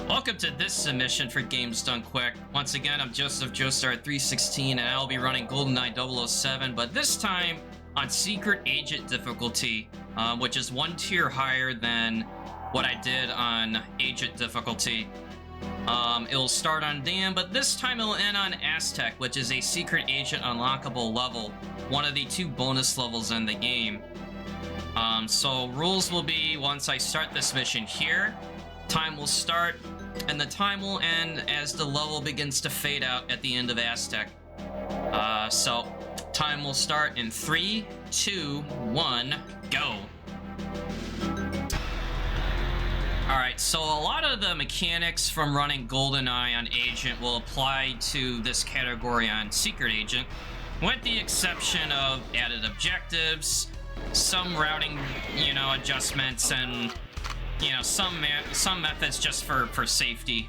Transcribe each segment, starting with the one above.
Welcome to this submission for Games Done Quick. Once again, I'm Joseph Joestar316 and I'll be running GoldenEye 007, but this time on Secret Agent difficulty, which is one tier higher than what I did on Agent difficulty. It'll start on Dam, but this time it'll end on Aztec, which is a Secret Agent unlockable level, one of the 2 bonus levels in the game. So rules will be, once I start this mission here, time will start, and the time will end as the level begins to fade out at the end of Aztec. So time will start in 3, 2, 1, go. Alright, so a lot of the mechanics from running GoldenEye on Agent will apply to this category on Secret Agent, with the exception of added objectives, some routing, adjustments, and some methods just for safety.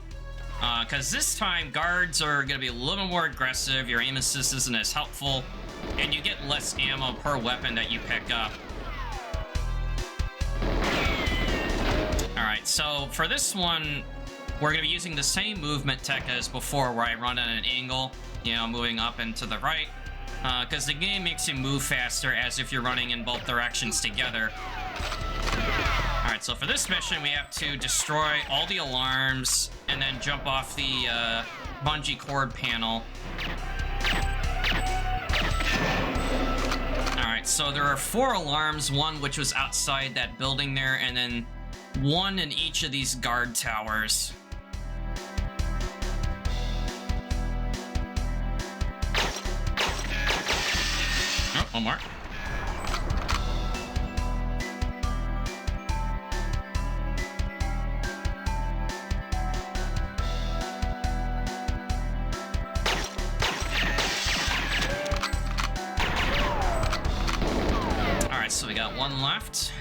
Because this time, guards are going to be a little more aggressive, your aim assist isn't as helpful, and you get less ammo per weapon that you pick up. Alright, so for this one, we're going to be using the same movement tech as before, where I run at an angle, moving up and to the right. Because the game makes you move faster as if you're running in both directions together. Alright, so for this mission, we have to destroy all the alarms and then jump off the bungee cord panel. Alright, so there are 4 alarms, one which was outside that building there, and then 1 in each of these guard towers. Oh, one more. Alright, so we got 1 left.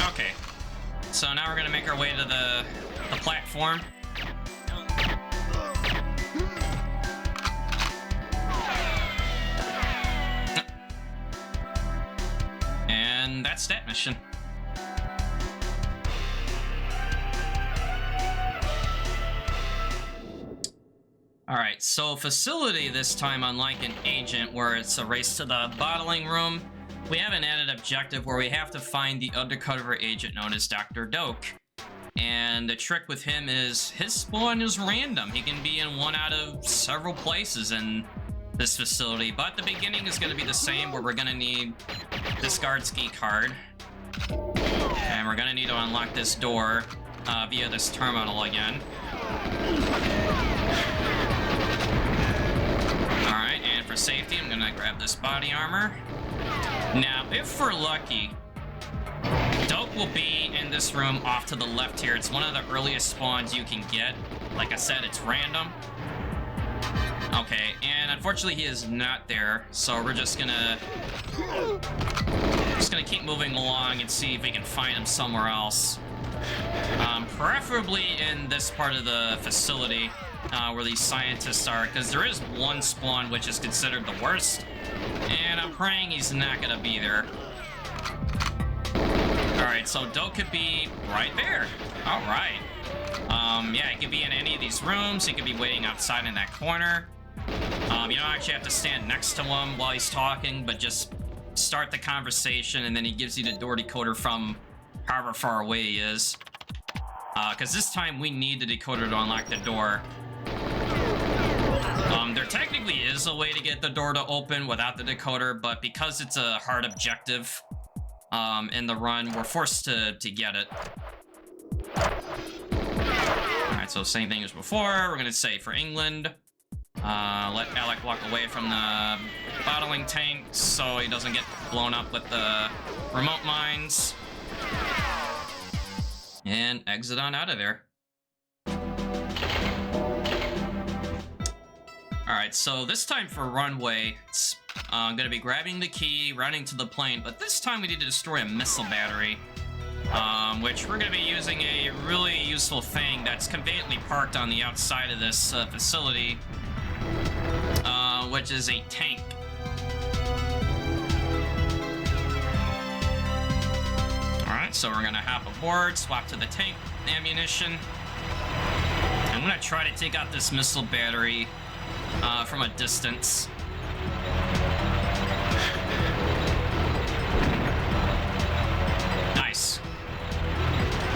Okay. So now we're gonna make our way to the platform. And that's that mission. Alright, so facility this time, unlike an Agent where it's a race to the bottling room, we have an added objective where we have to find the undercover agent known as Dr. Doak. And the trick with him is his spawn is random. He can be in one out of several places in this facility, but the beginning is going to be the same, where we're going to need this guard's key card. And we're going to need to unlock this door via this terminal again. Alright, and for safety, I'm going to grab this body armor. Now, if we're lucky, Doak will be in this room off to the left here. It's one of the earliest spawns you can get. Like I said, it's random. Okay, and unfortunately he is not there, so we're just gonna keep moving along and see if we can find him somewhere else. Preferably in this part of the facility where these scientists are, because there is one spawn which is considered the worst, and I'm praying he's not gonna be there. Alright, so Doak could be right there. Alright. Yeah, he could be in any of these rooms. He could be waiting outside in that corner. You don't actually have to stand next to him while he's talking, but just start the conversation, and then he gives you the door decoder from however far away he is. Because this time we need the decoder to unlock the door. There technically is a way to get the door to open without the decoder, but because it's a hard objective in the run, we're forced to get it. Alright, so same thing as before. We're gonna say for England, let Alec walk away from the bottling tank so he doesn't get blown up with the remote mines. And exit on out of there. Alright, so this time for runway, I'm going to be grabbing the key, running to the plane, but this time we need to destroy a missile battery. Which we're going to be using a really useful thing that's conveniently parked on the outside of this facility, which is a tank. Alright, so we're gonna hop aboard, swap to the tank ammunition. I'm gonna try to take out this missile battery from a distance. Nice.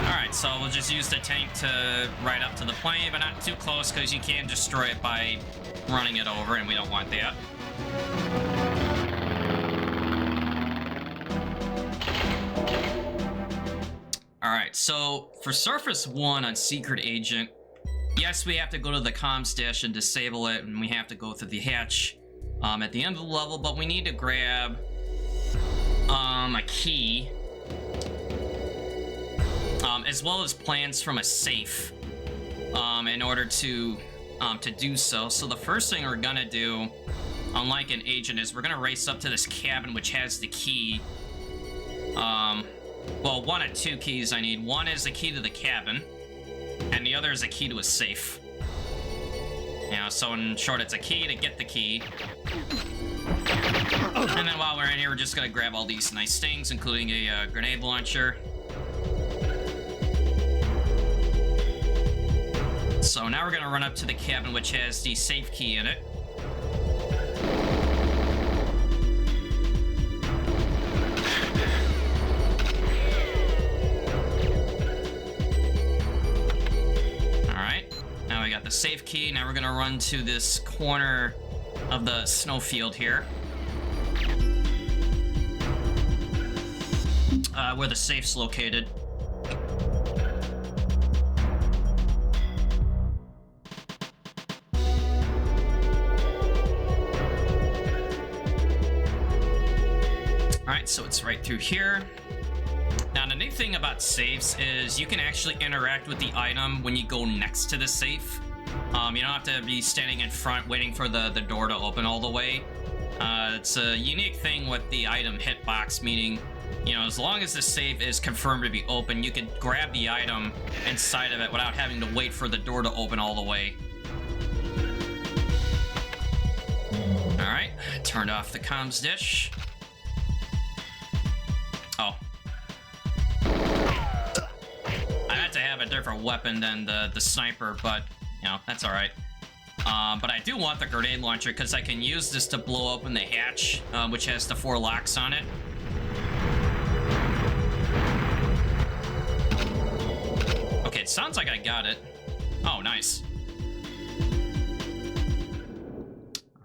Alright, so we'll just use the tank to ride up to the plane, but not too close because you can destroy it by running it over, and we don't want that. Alright, so for Surface 1 on Secret Agent, yes, we have to go to the comms dash and disable it, and we have to go through the hatch at the end of the level, but we need to grab a key, as well as plans from a safe in order to do so. So the first thing we're gonna do, unlike an agent, is we're gonna race up to this cabin which has the key. Well, one of two keys I need. One is the key to the cabin, and the other is a key to a safe. You know, so in short, it's a key to get the key. And then while we're in here, we're just gonna grab all these nice things, including a grenade launcher. So now we're gonna run up to the cabin, which has the safe key in it. The safe key. Now we're gonna run to this corner of the snowfield here, where the safe's located. Alright, so it's right through here. Now, the neat thing about safes is you can actually interact with the item when you go next to the safe. You don't have to be standing in front waiting for the door to open all the way. It's a unique thing with the item hitbox, meaning, you know, as long as the safe is confirmed to be open, you can grab the item inside of it without having to wait for the door to open all the way. Alright, turned off the comms dish. Oh. I had to have a different weapon than the sniper, but you know, that's alright. But I do want the grenade launcher because I can use this to blow open the hatch, which has the 4 locks on it. Okay, it sounds like I got it. Oh, nice.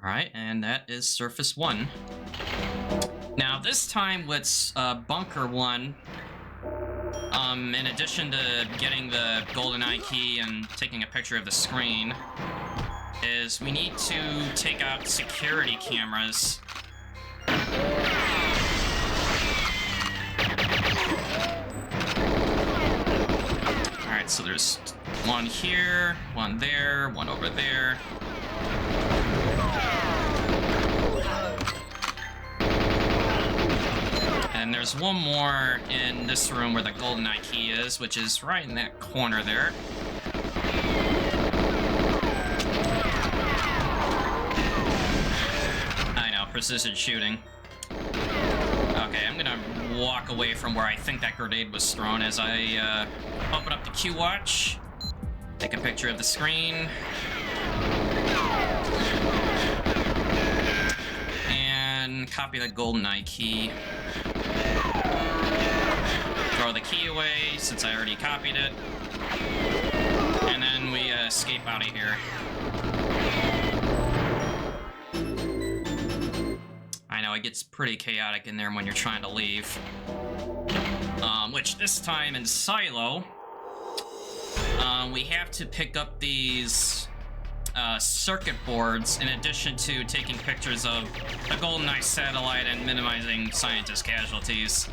Alright, and that is Surface 1. Now, this time with Bunker 1, in addition to getting the GoldenEye key and taking a picture of the screen, is we need to take out security cameras. Alright, so there's one here, one there, one over there. And there's one more in this room where the GoldenEye key is, which is right in that corner there. I know, precision shooting. Okay, I'm gonna walk away from where I think that grenade was thrown as I open up the Q watch, take a picture of the screen, and copy the GoldenEye key. Throw the key away since I already copied it, and then we escape out of here. I know, it gets pretty chaotic in there when you're trying to leave. Which this time in Silo, we have to pick up these circuit boards in addition to taking pictures of the GoldenEye satellite and minimizing scientist casualties.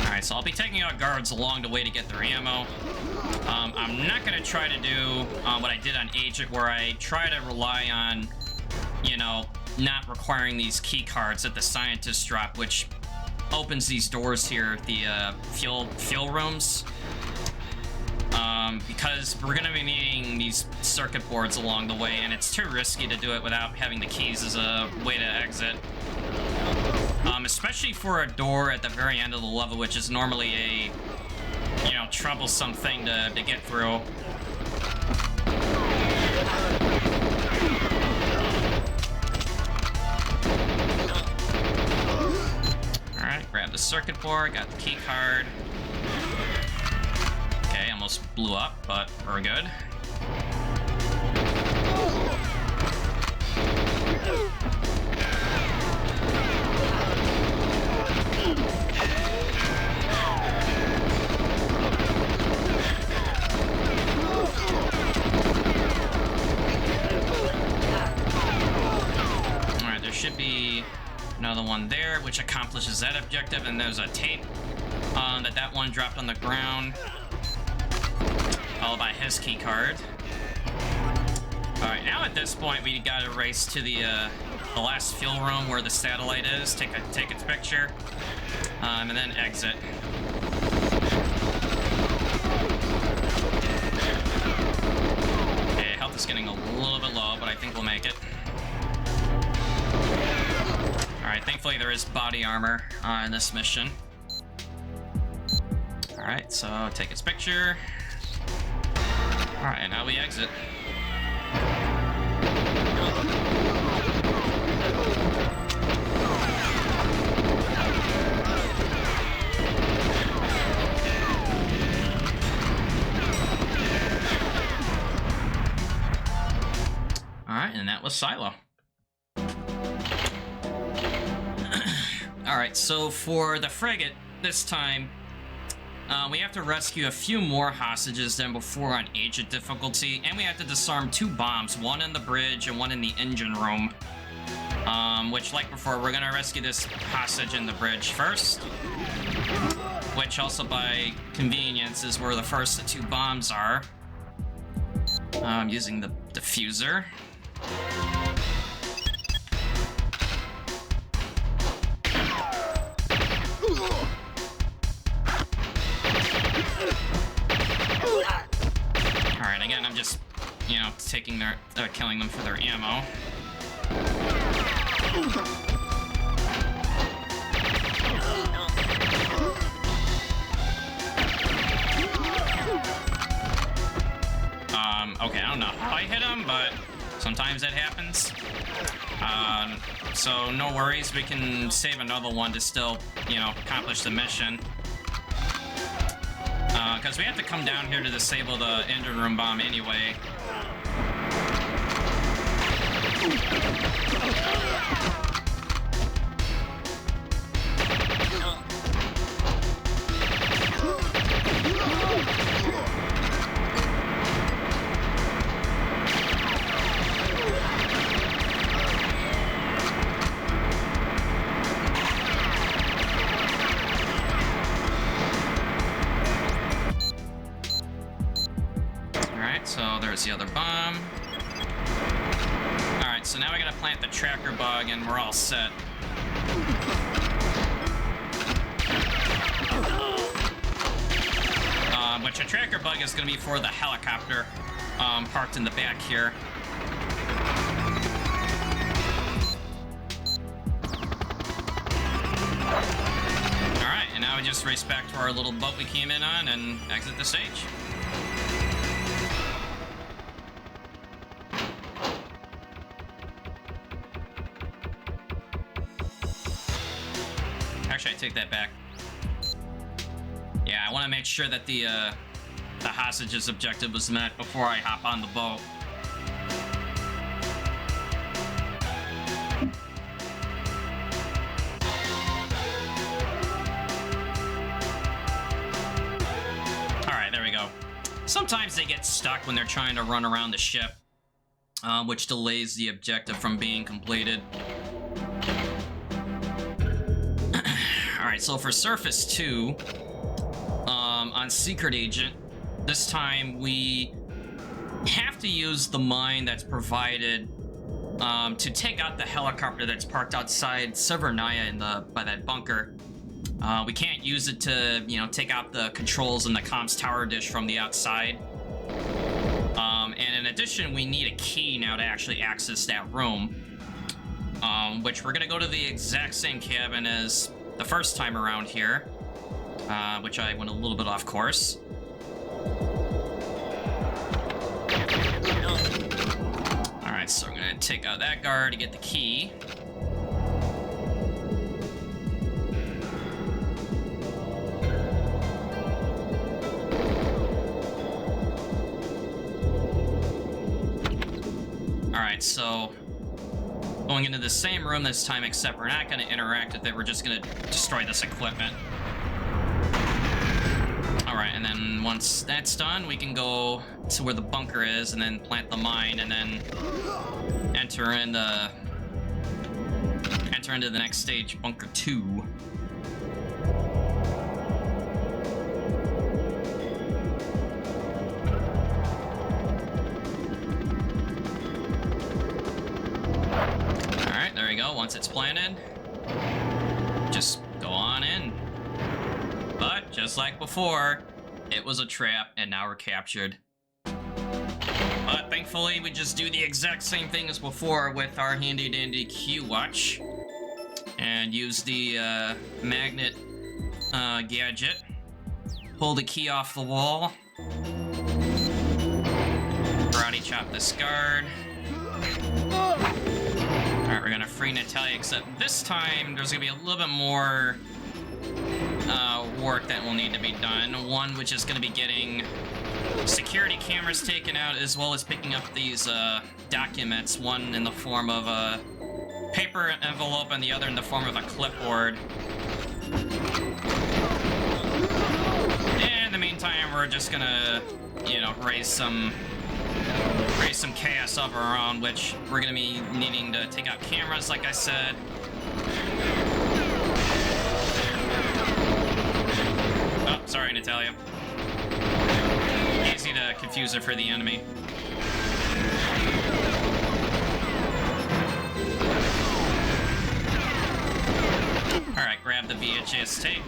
Alright, so I'll be taking out guards along the way to get their ammo. I'm not going to try to do what I did on Agent, where I try to rely on, you know, not requiring these key cards that the scientists drop, which opens these doors here, the fuel rooms. Because we're going to be needing these circuit boards along the way, and it's too risky to do it without having the keys as a way to exit. Especially for a door at the very end of the level, which is normally a, you know, troublesome thing to get through. Alright, grab the circuit board, got the key card. Okay, almost blew up, but we're good. Alright, there should be another one there, which accomplishes that objective, and there's a tape that one dropped on the ground, followed by his key card. Alright, now at this point we gotta race to the last fuel room where the satellite is, take its picture, and then exit. Okay, health is getting a little bit low, but I think we'll make it. Alright, thankfully there is body armor in this mission. Alright, so take its picture. Alright, now we exit. Alright, and that was Silo. Alright, so for the frigate, this time, we have to rescue a few more hostages than before on Agent difficulty, and we have to disarm 2 bombs, one in the bridge and one in the engine room. Which, like before, we're gonna rescue this hostage in the bridge first, which also by convenience is where the first 2 bombs are. I'm using the diffuser. Alright, again, I'm just, you know, taking their, killing them for their ammo. Okay, I don't know how I hit him, but sometimes that happens. So no worries, we can save another one to still, you know, accomplish the mission. Because we have to come down here to disable the engine room bomb anyway. So there's the other bomb. Alright, so now we gotta plant the tracker bug and we're all set. Which a tracker bug is gonna be for the helicopter parked in the back here. Alright, and now we just race back to our little boat we came in on and exit the stage. Actually, I take that back. Yeah, I want to make sure that the hostage's objective was met before I hop on the boat. Alright, there we go. Sometimes they get stuck when they're trying to run around the ship, which delays the objective from being completed. Alright, so for Surface 2, on Secret Agent, this time we have to use the mine that's provided to take out the helicopter that's parked outside Severnaya by that bunker. We can't use it to, you know, take out the controls and the comms tower dish from the outside. And in addition, we need a key now to actually access that room. which we're gonna go to the exact same cabin as the first time around here, which I went a little bit off course. Alright, so I'm gonna take out that guard to get the key. Alright, so going into the same room this time, except we're not going to interact with it, we're just going to destroy this equipment. Alright, and then once that's done, we can go to where the bunker is and then plant the mine and then enter into the next stage, Bunker 2. Once it's planted, just go on in. But just like before, it was a trap and now we're captured. But thankfully we just do the exact same thing as before with our handy dandy Q watch and use the magnet gadget. Pull the key off the wall. Karate chop this guard. Alright, we're gonna free Natalia, except this time there's gonna be a little bit more work that will need to be done. One, which is gonna be getting security cameras taken out, as well as picking up these documents, one in the form of a paper envelope and the other in the form of a clipboard. And in the meantime, we're just gonna, you know, raise some chaos up around, which we're gonna be needing to take out cameras, like I said. Oh, sorry, Natalia. Easy to confuse her for the enemy. Alright, grab the VHS tape.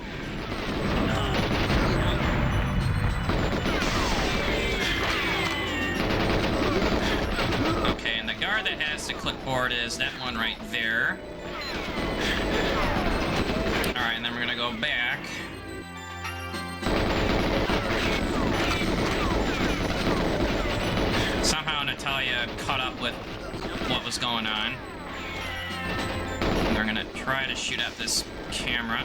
Okay, and the guard that has the clipboard is that one right there. Alright, and then we're gonna go back. Somehow Natalia caught up with what was going on. And we're gonna try to shoot at this camera.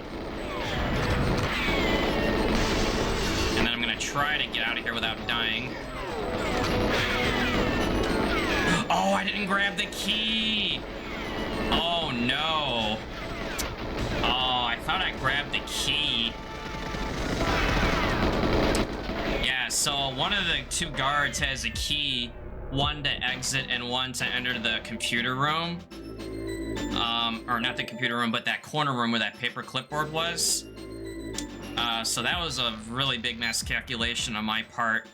And then I'm gonna try to get out of here without dying. Oh, I didn't grab the key! Oh, no. Oh, I thought I grabbed the key. Yeah, so one of the two guards has a key, one to exit and one to enter the computer room. Or not the computer room, but that corner room where that paper clipboard was. So that was a really big miscalculation on my part.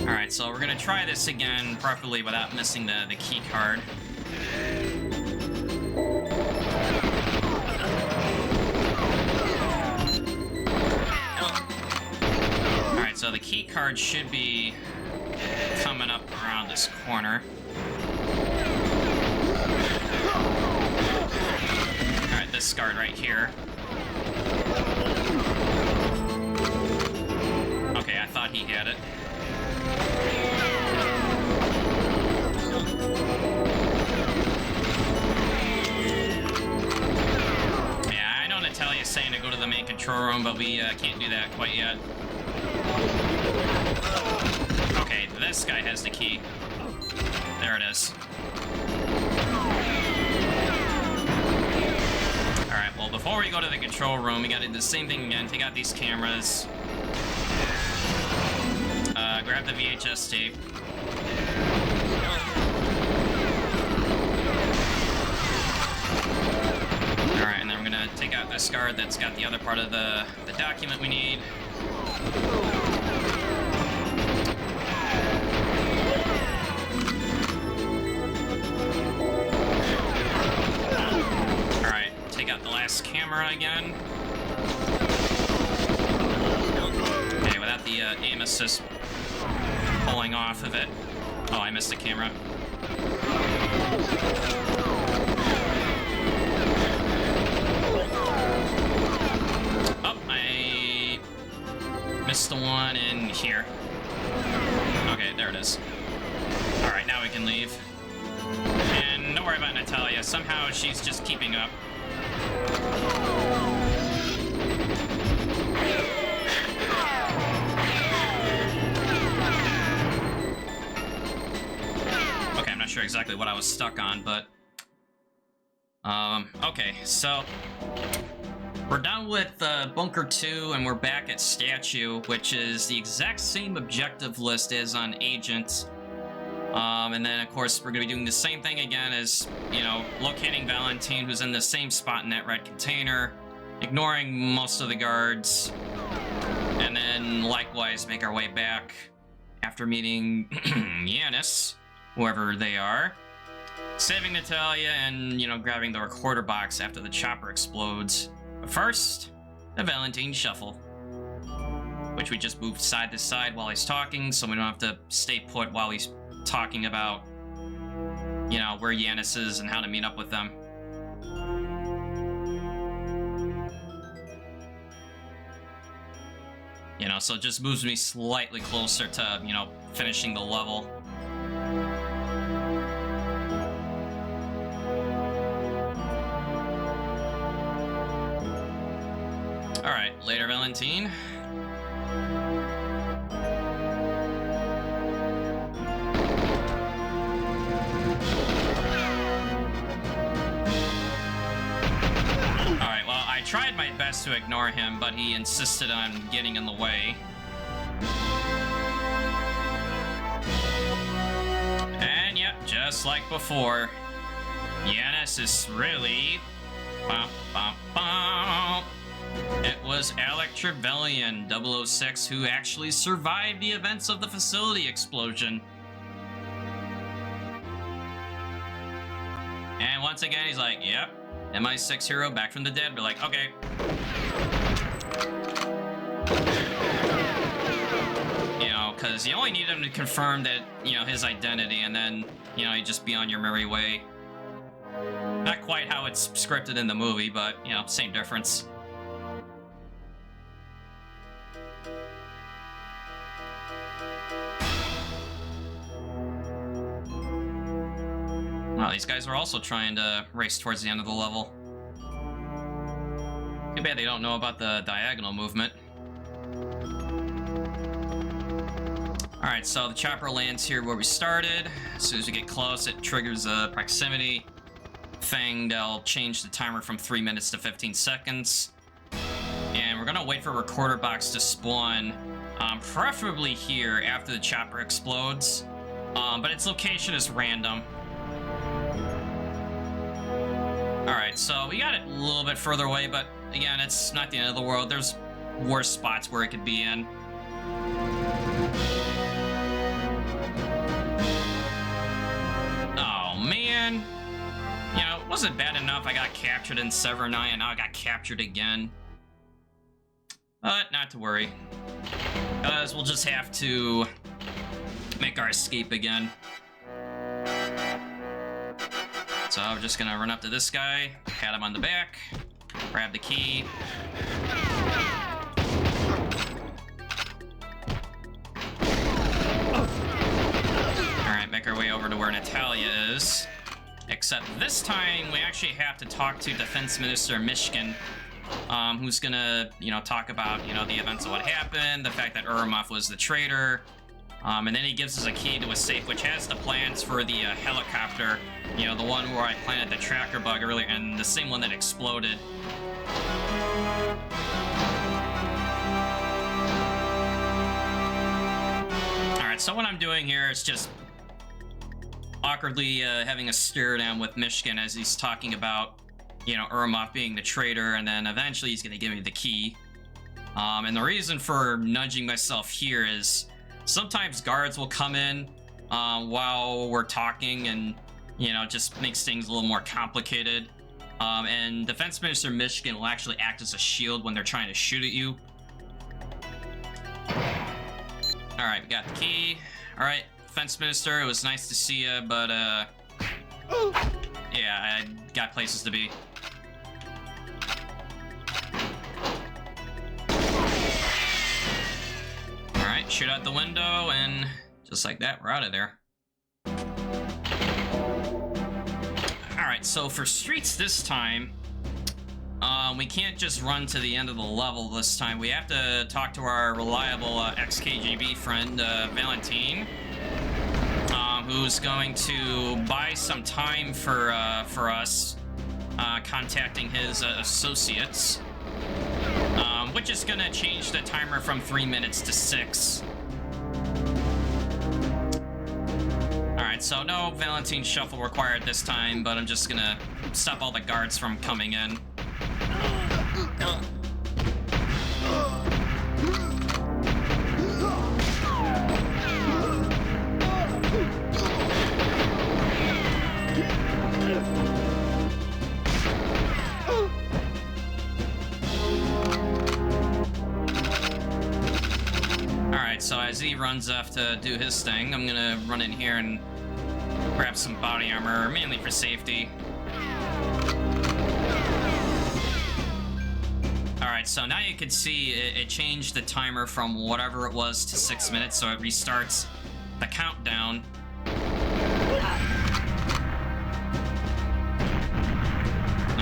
Alright, so we're gonna try this again, preferably without missing the key card. Alright, so the key card should be coming up around this corner. Alright, this guard right here. Okay, I thought he had it. Yeah, I know Natalia's saying to go to the main control room, but we can't do that quite yet. Okay, this guy has the key. There it is. Alright, well, before we go to the control room, we gotta do the same thing again. Take out these cameras. Grab the VHS tape. Alright, and then we're gonna take out this guard that's got the other part of the document we need. Alright, take out the last camera again. Okay, without the aim assist. pulling off of it. Oh, I missed the camera. Oh, I missed the one in here. Okay, there it is. Alright, now we can leave. And don't worry about Natalia. Somehow she's just keeping up. Okay, I'm not sure exactly what I was stuck on, but... okay, so... We're done with Bunker 2, and we're back at Statue, which is the exact same objective list as on Agent. And then, of course, we're going to be doing the same thing again as, you know, locating Valentine, who's in the same spot in that red container, ignoring most of the guards, and then, likewise, make our way back after meeting Yanis, whoever they are, saving Natalia, and, you know, grabbing the recorder box after the chopper explodes. But first, the Valentine Shuffle, which we just moved side to side while he's talking, so we don't have to stay put while he's talking about, you know, where Yanis is and how to meet up with them. You know, so it just moves me slightly closer to, you know, finishing the level. Alright, later, Valentine. I tried my best to ignore him, but he insisted on getting in the way. And yep, just like before, Yanis is really... It was Alec Trevelyan, 006, who actually survived the events of the facility explosion. And once again, he's like, yep. MI6 hero back from the dead. We're like, okay. You know, because you only need him to confirm that, you know, his identity, and then, you know, you just be on your merry way. Not quite how it's scripted in the movie, but, you know, same difference. Wow, these guys are also trying to race towards the end of the level. Too bad they don't know about the diagonal movement. Alright, so the chopper lands here where we started. As soon as we get close, it triggers a proximity thing that'll change the timer from 3 minutes to 15 seconds. And we're gonna wait for a recorder box to spawn, preferably here after the chopper explodes. But its location is random. Alright, so we got it a little bit further away, but again, it's not the end of the world. There's worse spots where it could be in. Oh, man. You know, it wasn't bad enough I got captured in Severnaya, and now I got captured again. But not to worry, because we'll just have to make our escape again. So we're just gonna run up to this guy, pat him on the back, grab the key. Alright, make our way over to where Natalia is. Except this time, we actually have to talk to Defense Minister Mishkin, who's gonna, you know, talk about, you know, the events of what happened, the fact that Urumov was the traitor, and then he gives us a key to a safe which has the plans for the helicopter, you know, the one where I planted the tracker bug earlier, and the same one that exploded. Alright, so what I'm doing here is just awkwardly having a stare down with Mishkin as he's talking about, you know, Urumov being the traitor, and then eventually he's gonna give me the key. And the reason for nudging myself here is sometimes guards will come in while we're talking, and, you know, it just makes things a little more complicated. And Defense Minister Mishkin will actually act as a shield when they're trying to shoot at you. Alright, we got the key. Alright, Defense Minister, it was nice to see you, but, yeah, I got places to be. Alright, shoot out the window, and just like that, we're out of there. Alright, so for streets this time, we can't just run to the end of the level this time. We have to talk to our reliable ex-KGB friend, Valentine, who's going to buy some time for us, contacting his associates, which is going to change the timer from 3 minutes to 6. Alright, so no Valentine shuffle required this time, but I'm just going to stop all the guards from coming in. Alright, so as he runs off to do his thing, I'm gonna run in here and grab some body armor, mainly for safety. Alright, so now you can see it changed the timer from whatever it was to 6 minutes, so it restarts the countdown.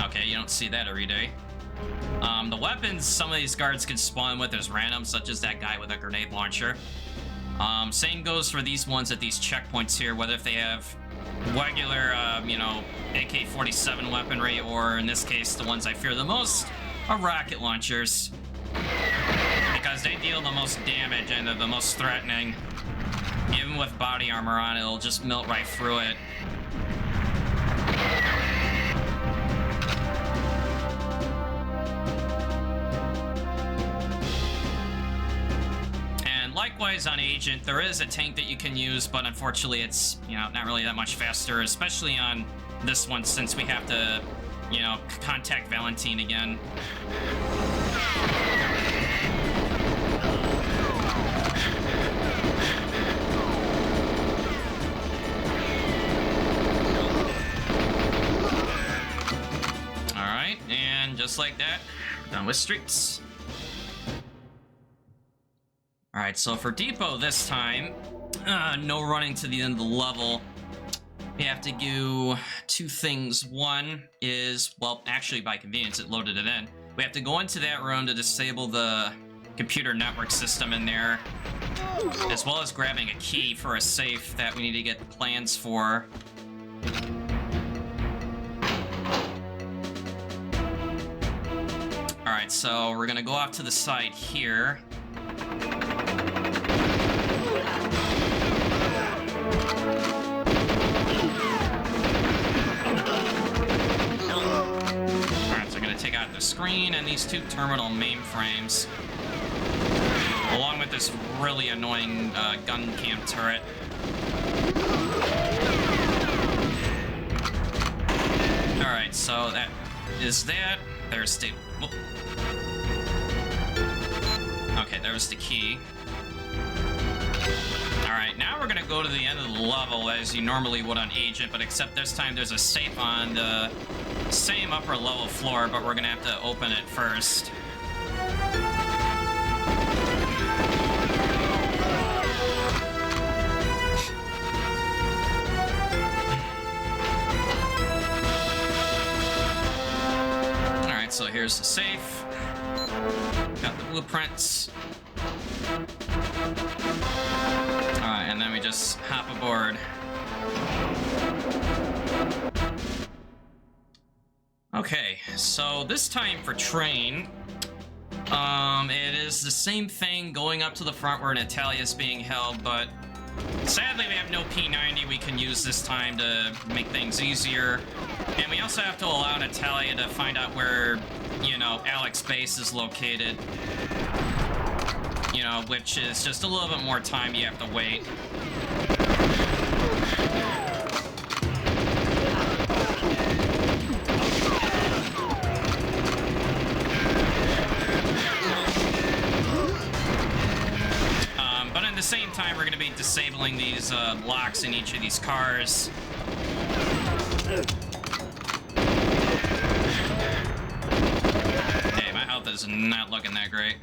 Okay, you don't see that every day. The weapons some of these guards can spawn with is random, such as that guy with a grenade launcher. Same goes for these ones at these checkpoints here, whether if they have regular, you know, AK-47 weaponry, or in this case, the ones I fear the most are rocket launchers, because they deal the most damage and are the most threatening. Even with body armor on, it'll just melt right through it. And likewise on Agent, there is a tank that you can use, but unfortunately it's, you know, not really that much faster, especially on this one, since we have to, you know, contact Valentine again. Alright, and just like that, done with streets. Alright, so for Depot this time, no running to the end of the level. We have to do two things. One is, well, actually by convenience, it loaded it in. We have to go into that room to disable the computer network system in there, as well as grabbing a key for a safe that we need to get the plans for. Alright, so we're gonna go off to the side here. Take out the screen and these two terminal mainframes, along with this really annoying gun cam turret. Alright, so that is that. There's the... Oh. Okay, there's the key. Alright, now we're gonna go to the end of the level as you normally would on Agent, but except this time there's a safe on the same upper level floor, but we're gonna have to open it first. Alright, so here's the safe. Got the blueprints. Alright, and then we just hop aboard. Okay, so this time for train, it is the same thing going up to the front where Natalia's being held, but sadly we have no P90 we can use this time to make things easier. And we also have to allow Natalia to find out where, you know, Alex base is located. You know, which is just a little bit more time you have to wait. But in the same time, we're going to be disabling these locks in each of these cars. Hey, my health is not looking that great.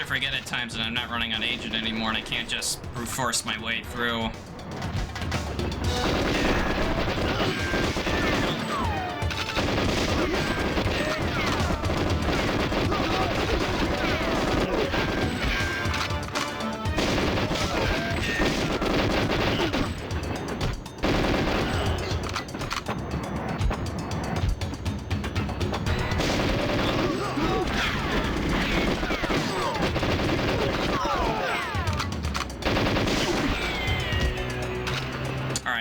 Forget at times that I'm not running on Agent anymore and I can't just brute force my way through.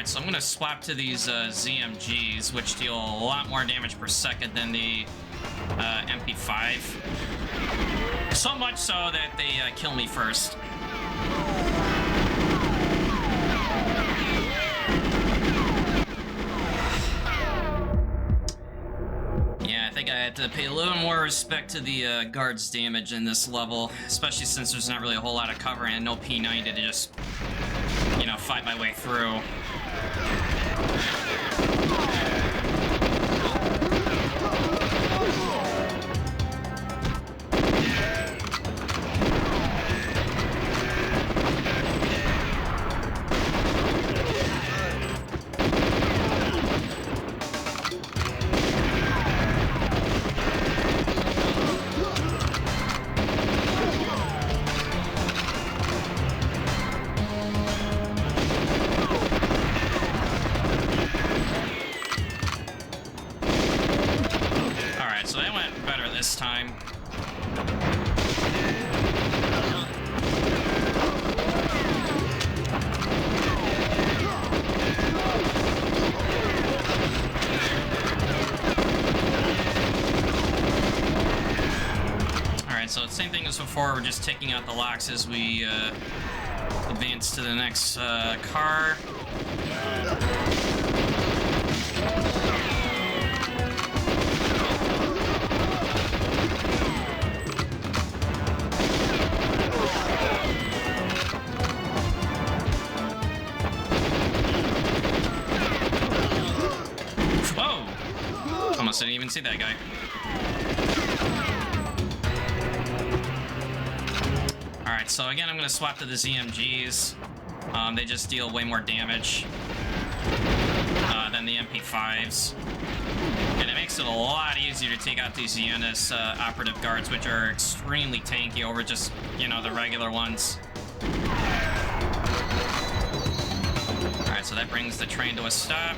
So I'm going to swap to these ZMGs, which deal a lot more damage per second than the MP5. So much so that they kill me first. Yeah, I think I had to pay a little more respect to the guards' damage in this level, especially since there's not really a whole lot of cover and no P90 to just, you know, fight my way through. This time. Alright, so same thing as before, we're just taking out the locks as we advance to the next car. Didn't even see that guy. Alright, so again, I'm going to swap to the ZMGs. They just deal way more damage than the MP5s. And it makes it a lot easier to take out these Zenus operative guards, which are extremely tanky over just, you know, the regular ones. Alright, so that brings the train to a stop.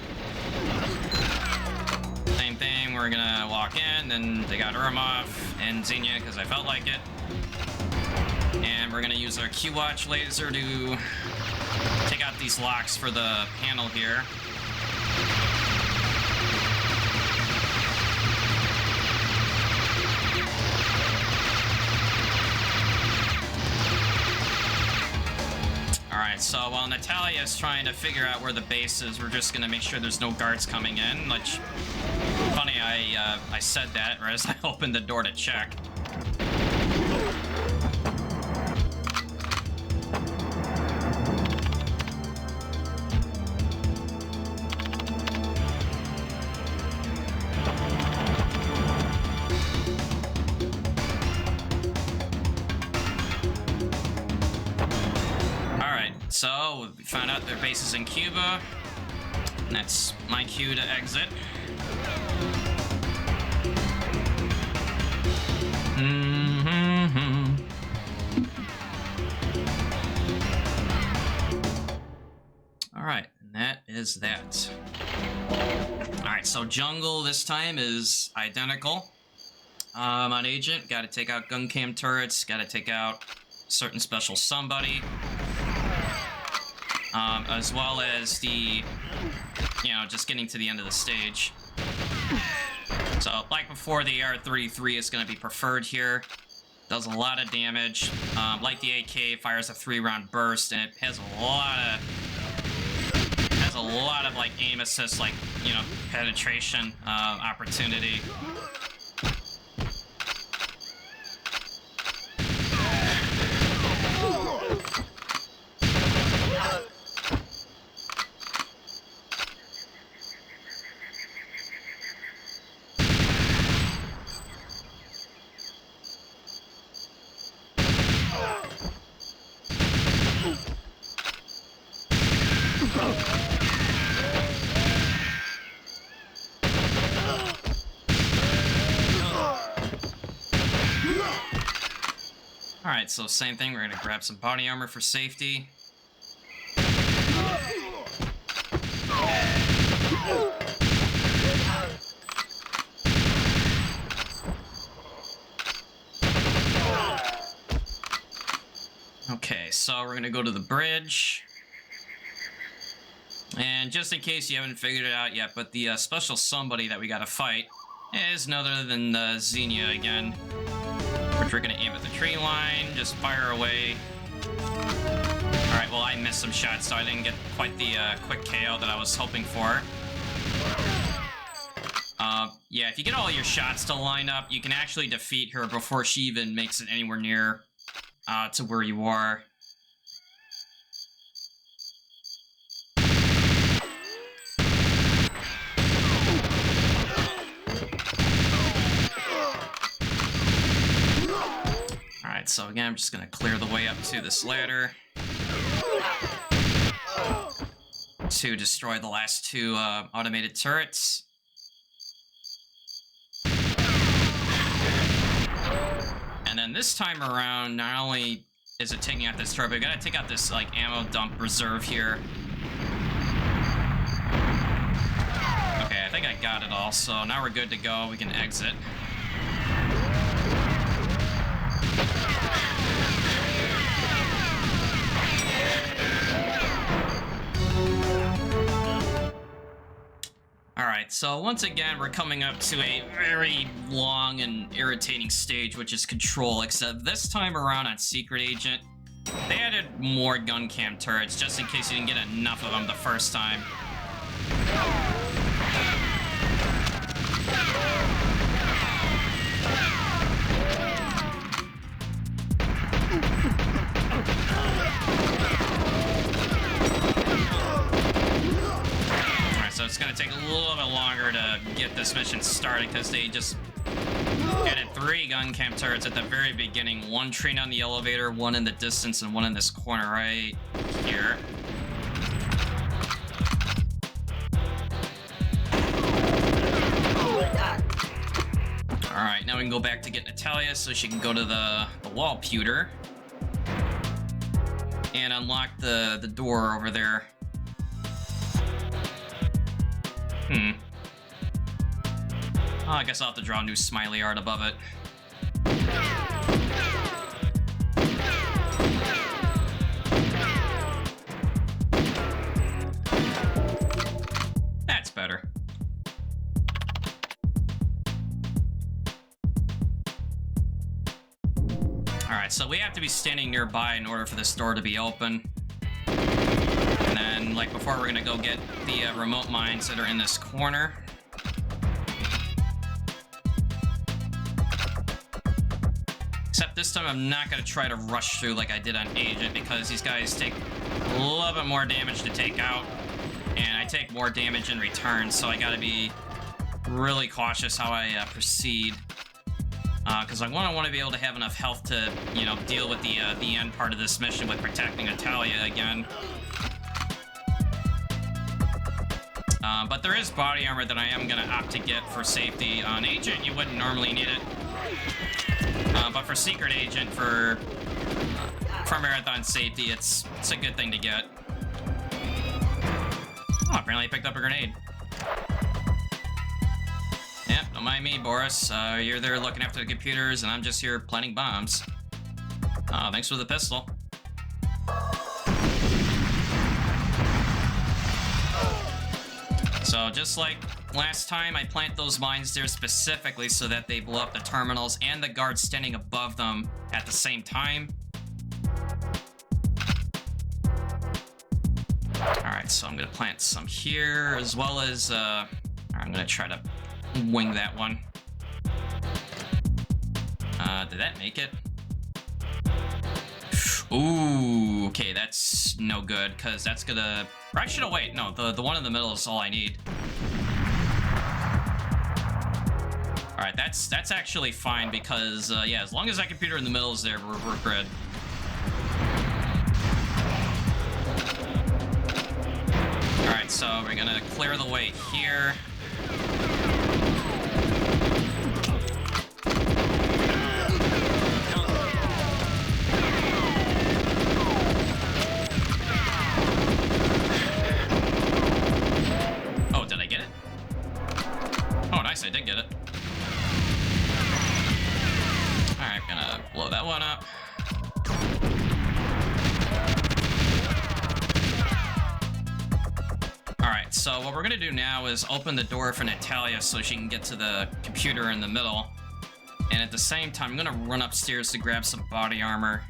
Same thing, we're gonna walk in, then take out Urmov and Xenia because I felt like it. And we're gonna use our Q-Watch laser to take out these locks for the panel here. Alright, so while Natalia is trying to figure out where the base is, we're just gonna make sure there's no guards coming in, which, funny, I said that, or as I opened the door to check. So, we found out their base is in Cuba. And that's my cue to exit. Alright, and that is that. Alright, so jungle this time is identical. On Agent, gotta take out gun cam turrets, gotta take out certain special somebody. As well as the, you know, just getting to the end of the stage. So, like before, the AR-33 is going to be preferred here. Does a lot of damage. Like the AK, fires a 3-round burst, and it has a lot of like aim assist, like, you know, penetration opportunity. Alright, so same thing, we're gonna grab some body armor for safety. Okay, so we're gonna go to the bridge. And just in case you haven't figured it out yet, but the special somebody that we gotta fight is none other than Xenia again. Which we're gonna aim at the tree line, just fire away. Alright, well I missed some shots, so I didn't get quite the quick KO that I was hoping for. Yeah, if you get all your shots to line up, you can actually defeat her before she even makes it anywhere near to where you are. Alright, so again, I'm just gonna clear the way up to this ladder to destroy the last 2 automated turrets. And then this time around, not only is it taking out this turret, but we gotta take out this like ammo dump reserve here. Okay, I think I got it all, so now we're good to go. We can exit. Alright, so once again, we're coming up to a very long and irritating stage, which is control, except this time around on Secret Agent, they added more gun cam turrets, just in case you didn't get enough of them the first time. So it's going to take a little bit longer to get this mission started because they just added 3 gun cam turrets at the very beginning. 1 trained on the elevator, 1 in the distance, and 1 in this corner right here. Alright, now we can go back to get Natalia so she can go to the wall pewter and unlock the door over there. Oh, I guess I'll have to draw a new smiley art above it. That's better. Alright, so we have to be standing nearby in order for this door to be open. And then, like before, we're gonna go get the remote mines that are in this corner. Except this time I'm not gonna try to rush through like I did on Agent, because these guys take a little bit more damage to take out, and I take more damage in return, so I gotta be really cautious how I proceed. Because I want to be able to have enough health to, you know, deal with the end part of this mission with protecting Natalia again. But there is body armor that I am going to opt to get for safety. On Agent, you wouldn't normally need it. But for Secret Agent, for Marathon safety, it's a good thing to get. Oh, apparently I picked up a grenade. Yep, don't mind me, Boris. You're there looking after the computers, and I'm just here planting bombs. Oh, thanks for the pistol. So just like last time, I plant those mines there specifically so that they blow up the terminals and the guards standing above them at the same time. Alright, so I'm going to plant some here, as well as, I'm going to try to wing that one. Did that make it? Ooh, okay, that's no good, because that's going to... Or actually, no, wait, no, the one in the middle is all I need. Alright, that's actually fine, because, yeah, as long as that computer in the middle is there, we're good. Alright, so we're gonna clear the way here. Oh, did I get it? Oh, nice, I did get it. Alright, gonna blow that one up. Alright, so what we're gonna do now is open the door for Natalia so she can get to the computer in the middle. And at the same time, I'm gonna run upstairs to grab some body armor.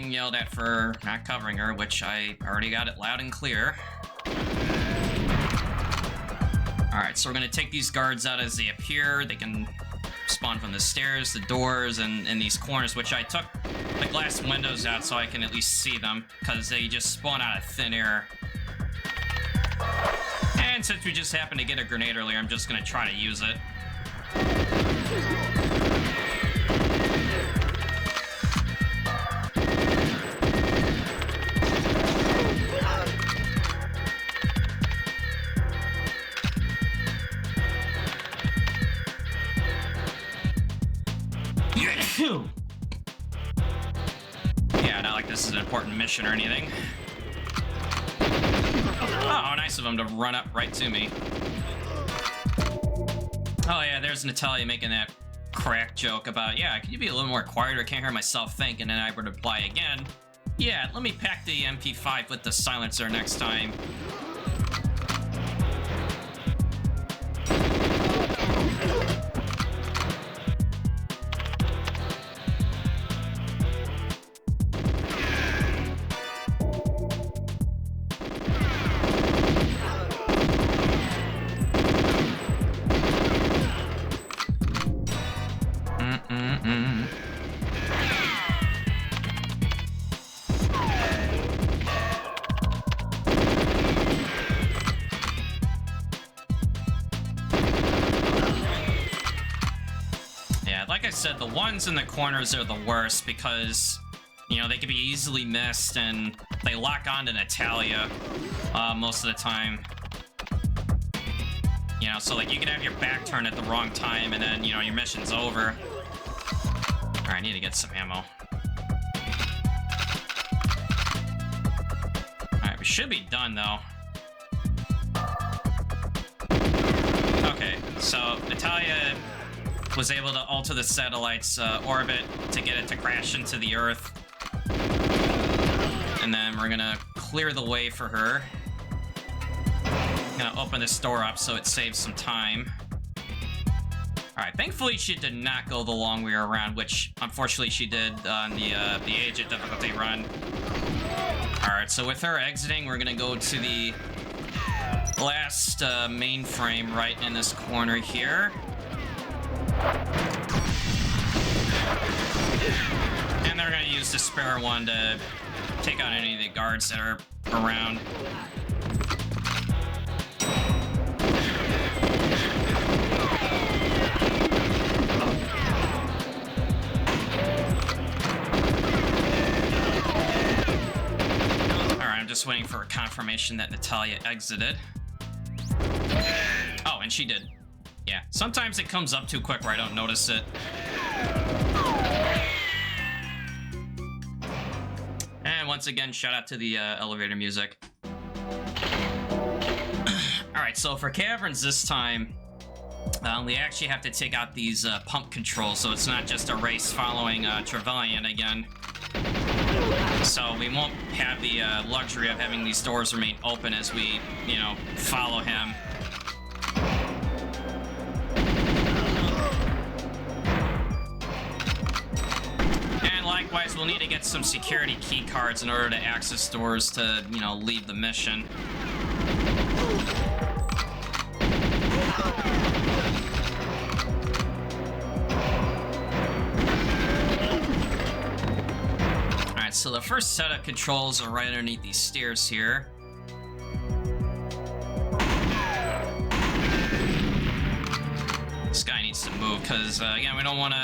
Yelled at for not covering her, which I already got it loud and clear. Alright, so we're gonna take these guards out as they appear. They can spawn from the stairs, the doors, and these corners, which I took the glass windows out so I can at least see them, because they just spawn out of thin air. And since we just happened to get a grenade earlier, I'm just gonna try to use it. Yeah, not like this is an important mission or anything. Oh, nice of him to run up right to me. Oh yeah, there's Natalia making that crack joke about, yeah, can you be a little more quiet or I can't hear myself think? And then I would reply again, yeah, let me pack the MP5 with the silencer next time. Like I said, the ones in the corners are the worst because, you know, they can be easily missed and they lock onto Natalia most of the time. You know, so like you can have your back turned at the wrong time and then, you know, your mission's over. Alright, I need to get some ammo. Alright, we should be done though. Okay, so Natalia was able to alter the satellite's orbit to get it to crash into the Earth. And then we're gonna clear the way for her. Gonna open this door up so it saves some time. Alright, thankfully she did not go the long way around, which unfortunately she did on the Agent difficulty run. Alright, so with her exiting, we're gonna go to the last mainframe right in this corner here. And they're gonna use the spare one to take out any of the guards that are around. Alright, I'm just waiting for a confirmation that Natalia exited. Oh, and she did. Yeah, sometimes it comes up too quick where I don't notice it. And once once again, shout out to the elevator music. Alright, so for caverns this time, we actually have to take out these pump controls, so it's not just a race following Trevelyan again. So we won't have the luxury of having these doors remain open as we, you know, follow him. And likewise, we'll need to get some security key cards in order to access doors to, you know, leave the mission. So the first set of controls are right underneath these stairs here. This guy needs to move because again, we don't want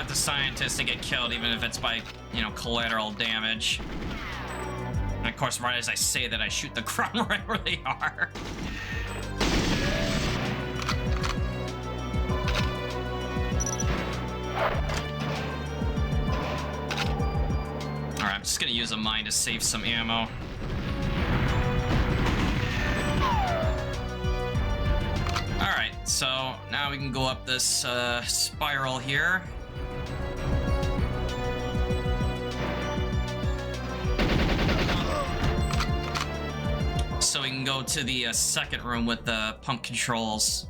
the scientist to get killed, even if it's by, you know, collateral damage. And of course, right as I say that, I shoot the ground right where they are. I'm just gonna use a mine to save some ammo. Alright, so now we can go up this spiral here. So we can go to the second room with the pump controls.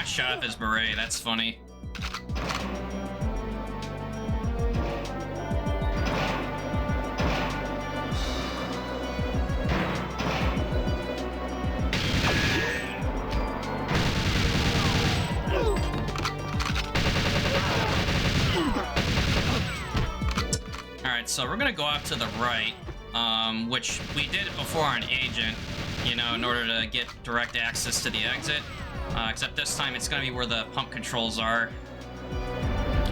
Shot off his beret, that's funny. Alright, so we're gonna go off to the right, which we did before on Agent, you know, in order to get direct access to the exit. Except this time it's going to be where the pump controls are,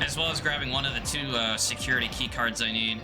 as well as grabbing one of the two security key cards I need.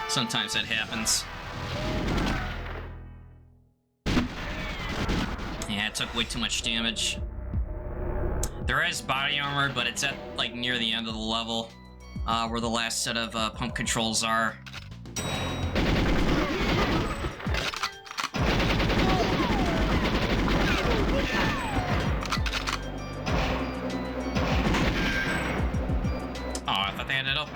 Sometimes that happens. Yeah, it took way too much damage. There is body armor, but it's at like near the end of the level, where the last set of pump controls are. Oh, I thought they had it open.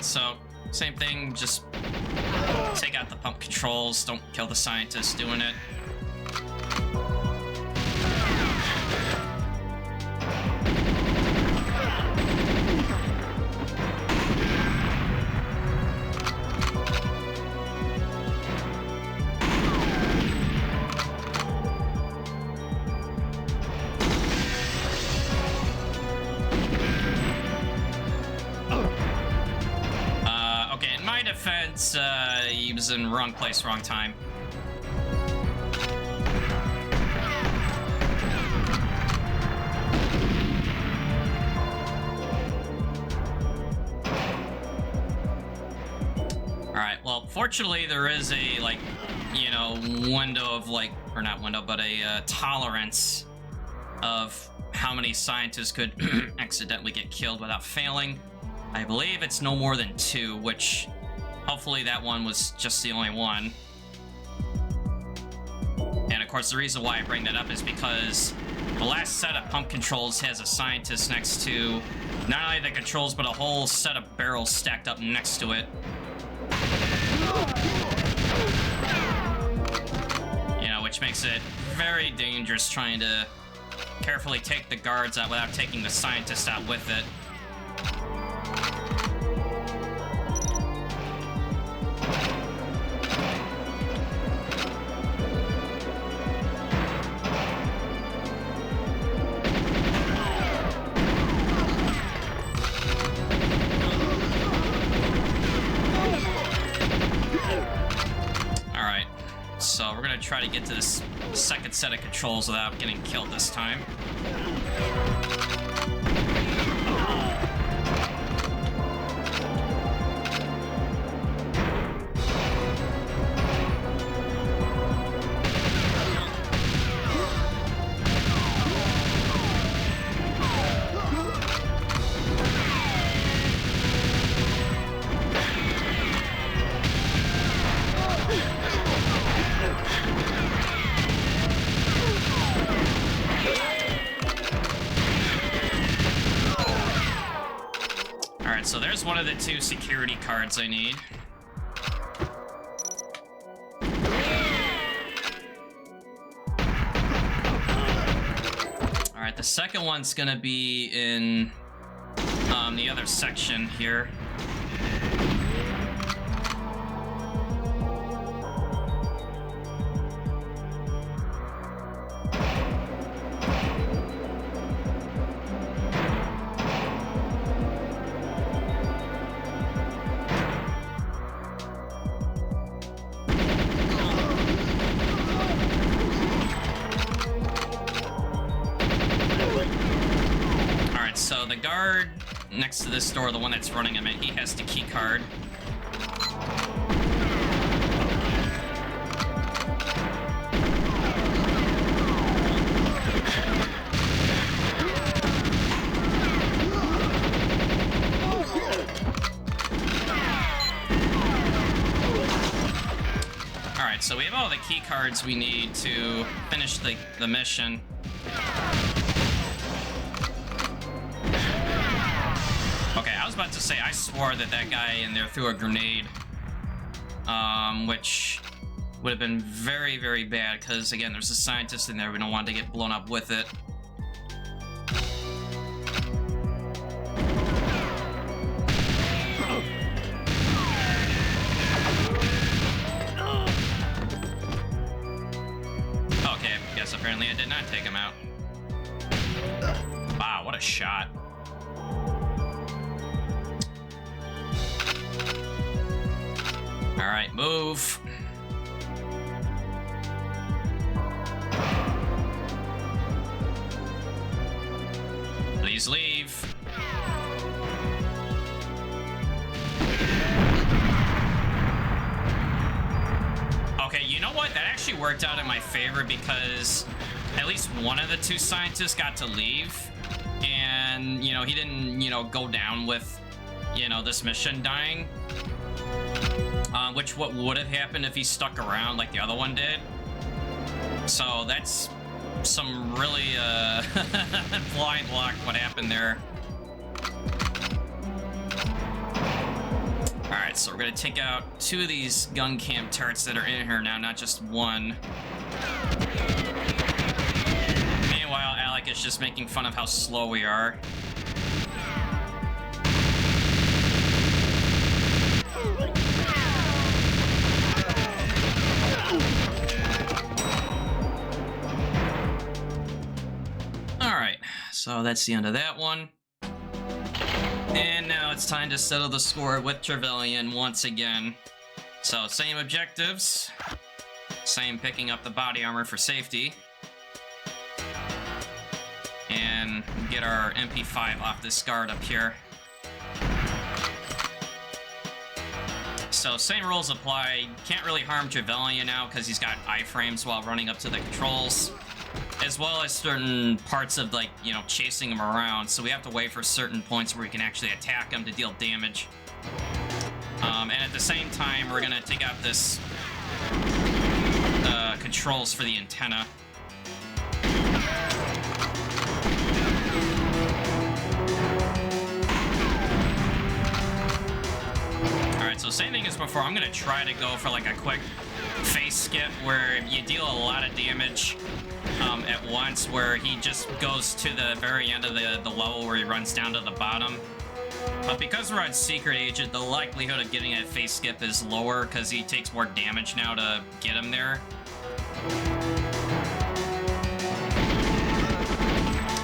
So, same thing, just take out the pump controls, don't kill the scientists doing it. Defense, he was in wrong place, wrong time. Fortunately, there is a, like, you know, window of, like, or not window, but a tolerance of how many scientists could accidentally get killed without failing. I believe it's no more than 2, which hopefully that one was just the only one. And of course, the reason why I bring that up is because the last set of pump controls has a scientist next to not only the controls, but a whole set of barrels stacked up next to it. You know, which makes it very dangerous trying to carefully take the guards out without taking the scientist out with it. So we're gonna try to get to this second set of controls without getting killed this time. So there's one of the 2 security cards I need. Alright, the second one's gonna be in the other section here. So the guard next to this door, the one that's running him, he has the key card. Alright, so we have all the key cards we need to finish the mission. Okay, I was about to say, I swore that guy in there threw a grenade, which would have been very, very bad, because, again, there's a scientist in there. We don't want to get blown up with it. Okay, I guess apparently I did not take him out. Wow, what a shot. Alright, move. Please leave. Okay, you know what? That actually worked out in my favor because at least one of the 2 scientists got to leave. And, you know, he didn't, you know, go down with, you know, this mission dying. Which what would have happened if he stuck around like the other one did. So that's some really blind luck what happened there. Alright, so we're gonna take out 2 of these gun cam turrets that are in here now, not just one. Meanwhile, Alec is just making fun of how slow we are. Alright, so that's the end of that one. And now it's time to settle the score with Trevelyan once again. So, same objectives. Same picking up the body armor for safety. And get our MP5 off this guard up here. So same rules apply. Can't really harm Trevelyan now because he's got iframes while running up to the controls, as well as certain parts of, like, you know, chasing him around. So we have to wait for certain points where we can actually attack him to deal damage. And at the same time, we're gonna take out this controls for the antenna. Alright, so same thing as before. I'm gonna try to go for like a quick face skip where you deal a lot of damage at once, where he just goes to the very end of the level where he runs down to the bottom. But because we're on Secret Agent, the likelihood of getting a face skip is lower because he takes more damage now to get him there.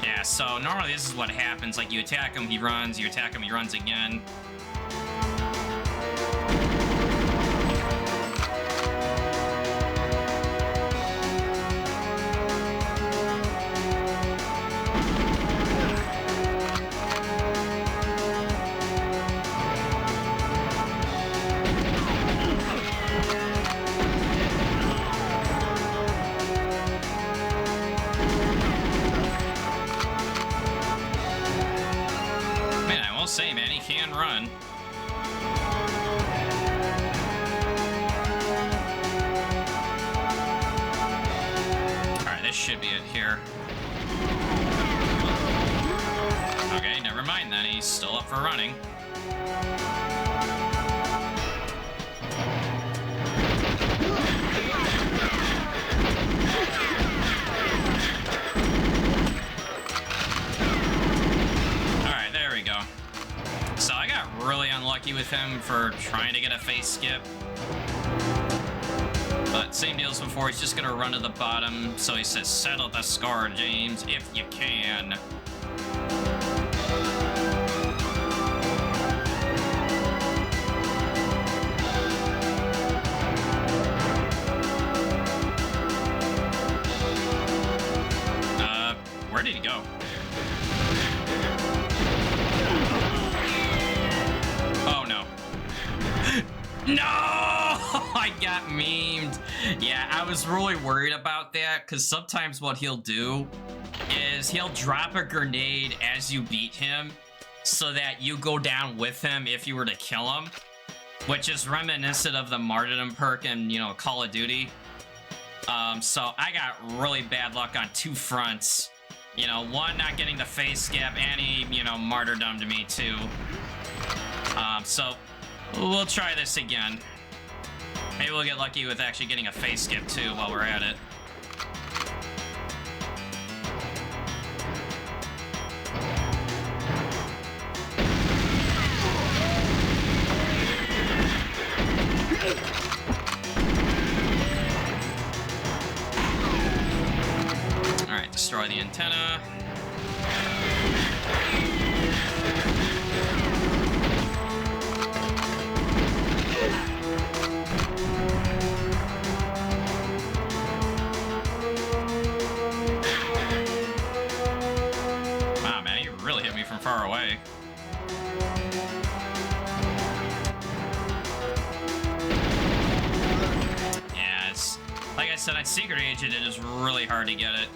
Yeah, so normally this is what happens. Like, you attack him, he runs, you attack him, he runs again. Say, man, he can run. Alright, this should be it here. Okay, never mind then, he's still up for running. Really unlucky with him for trying to get a face skip. But same deal as before, he's just gonna run to the bottom. So he says, settle the score, James, if you can. Where did he go? No! I got memed. Yeah, I was really worried about that because sometimes what he'll do is he'll drop a grenade as you beat him so that you go down with him if you were to kill him, which is reminiscent of the martyrdom perk in, you know, Call of Duty. So I got really bad luck on two fronts. You know, one, not getting the face skip, and he, you know, martyrdom to me too. So we'll try this again. Maybe we'll get lucky with actually getting a face skip too while we're at it. Alright, destroy the antenna. Far away. Yeah, it's like I said, on Secret Agent, it is really hard to get it.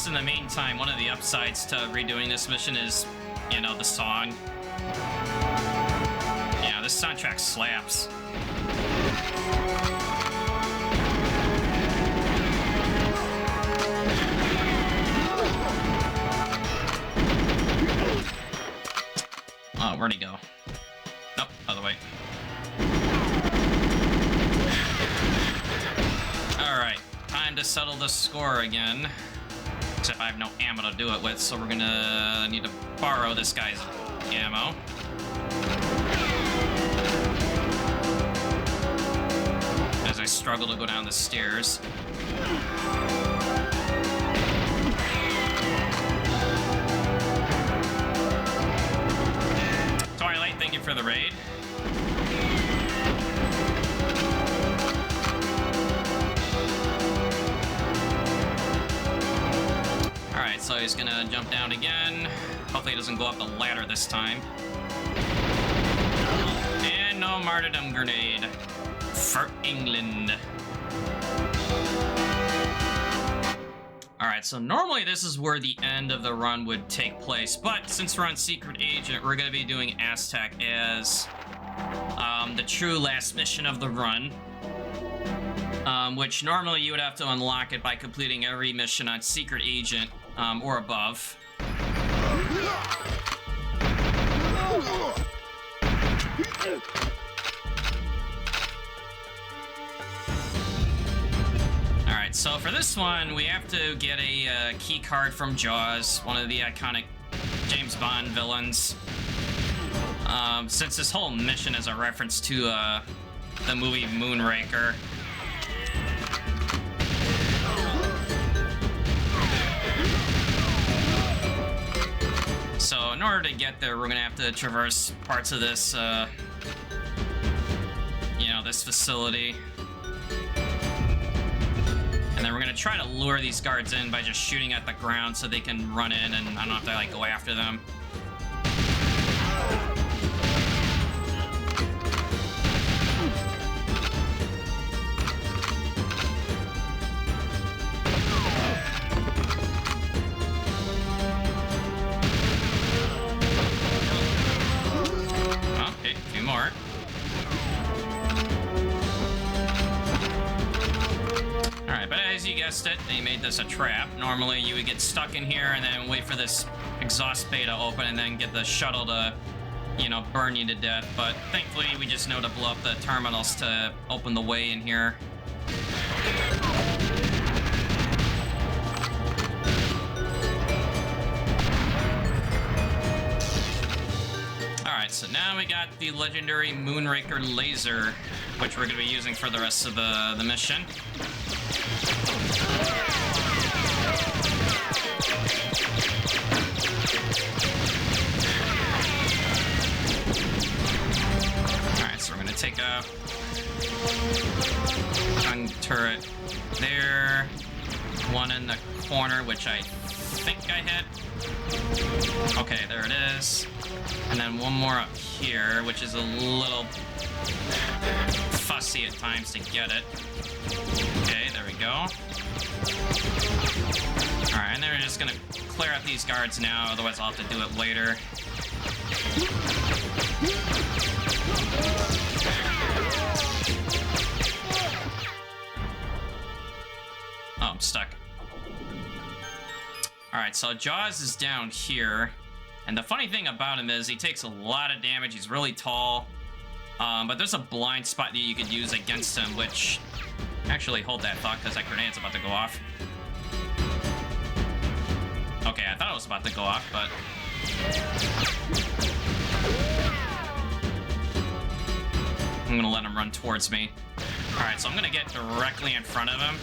In the meantime, one of the upsides to redoing this mission is, you know, the song. Yeah, this soundtrack slaps. Oh, where'd he go? Nope, other way. Alright, time to settle the score again. Except I have no ammo to do it with, so we're gonna need to borrow this guy's ammo. struggle to go down the stairs. Twilight, thank you for the raid. Alright, so he's gonna jump down again. Hopefully he doesn't go up the ladder this time. And no martyrdom grenade for England. Alright, so normally this is where the end of the run would take place, but since we're on Secret Agent, we're going to be doing Aztec as the true last mission of the run. Which normally you would have to unlock it by completing every mission on Secret Agent or above. Alright, so for this one, we have to get a key card from Jaws, one of the iconic James Bond villains. Since this whole mission is a reference to the movie Moonraker. So in order to get there, we're gonna have to traverse parts of this, this facility. And then we're gonna try to lure these guards in by just shooting at the ground so they can run in and I don't have to like go after them. Okay, a few more. Alright, but as you guessed it, they made this a trap. Normally you would get stuck in here and then wait for this exhaust bay to open and then get the shuttle to, burn you to death. But thankfully we just know to blow up the terminals to open the way in here. Alright, so now we got the legendary Moonraker laser, which we're going to be using for the rest of the mission. Alright, so we're going to take a gun turret there, one in the corner, which I think I hit. Okay, there it is. And then one more up here, which is a little fussy at times to get it. Okay, there we go. Alright, and then we're just gonna clear out these guards now, otherwise I'll have to do it later. Oh, I'm stuck. Alright, so Jaws is down here. And the funny thing about him is he takes a lot of damage. He's really tall. But there's a blind spot that you could use against him, which... Actually, hold that thought, because that grenade's about to go off. Okay, I thought it was about to go off, but... I'm gonna let him run towards me. Alright, so I'm gonna get directly in front of him,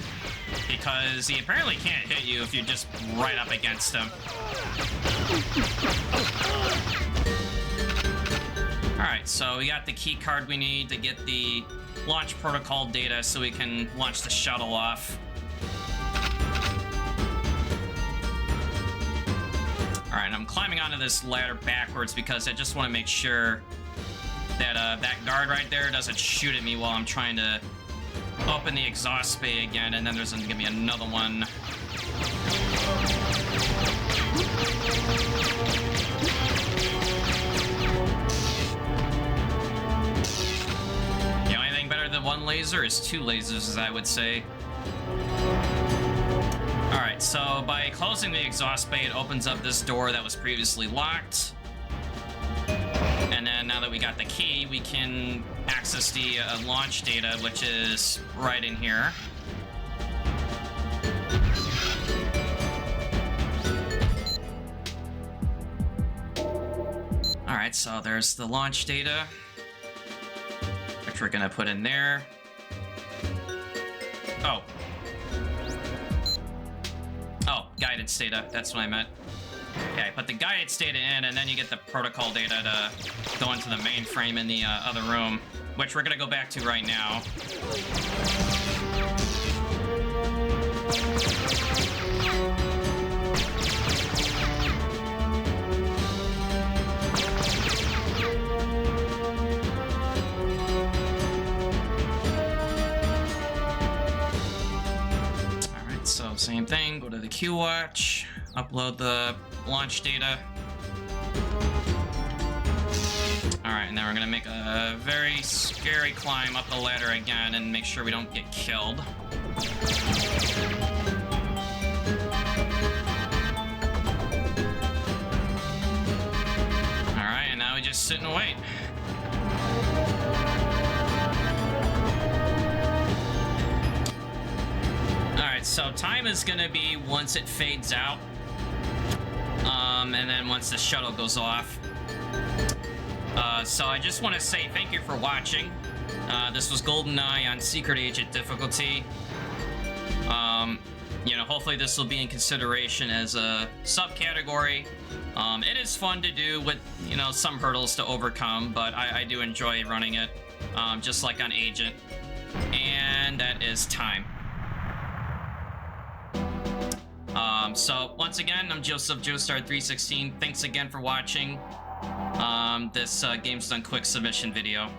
because he apparently can't hit you if you're just right up against him. Alright, so we got the key card we need to get the launch protocol data so we can launch the shuttle off. Alright, I'm climbing onto this ladder backwards because I just want to make sure that that guard right there doesn't shoot at me while I'm trying to open the exhaust bay again, and then there's gonna be another one. The only thing better than one laser is two lasers, as I would say. Alright, so by closing the exhaust bay, it opens up this door that was previously locked. And then now that we got the key, we can access the launch data, which is right in here. Alright, so there's the launch data, which we're gonna put in there. Oh. Oh, guidance data. That's what I meant. Okay, put the guidance data in, and then you get the protocol data to go into the mainframe in the other room, which we're gonna go back to right now. Alright, so same thing, go to the Q watch, upload the launch data. Alright, and then we're gonna make a very scary climb up the ladder again and make sure we don't get killed. Alright, and now we just sit and wait. Alright, so time is gonna be once it fades out. And then once the shuttle goes off. So I just want to say thank you for watching. This was GoldenEye on Secret Agent difficulty. You know, hopefully this will be in consideration as a subcategory. It is fun to do with, you know, some hurdles to overcome, but I do enjoy running it, just like on Agent. And that is time. So once again, I'm Joseph Joestar316. Thanks again for watching this Games Done Quick submission video.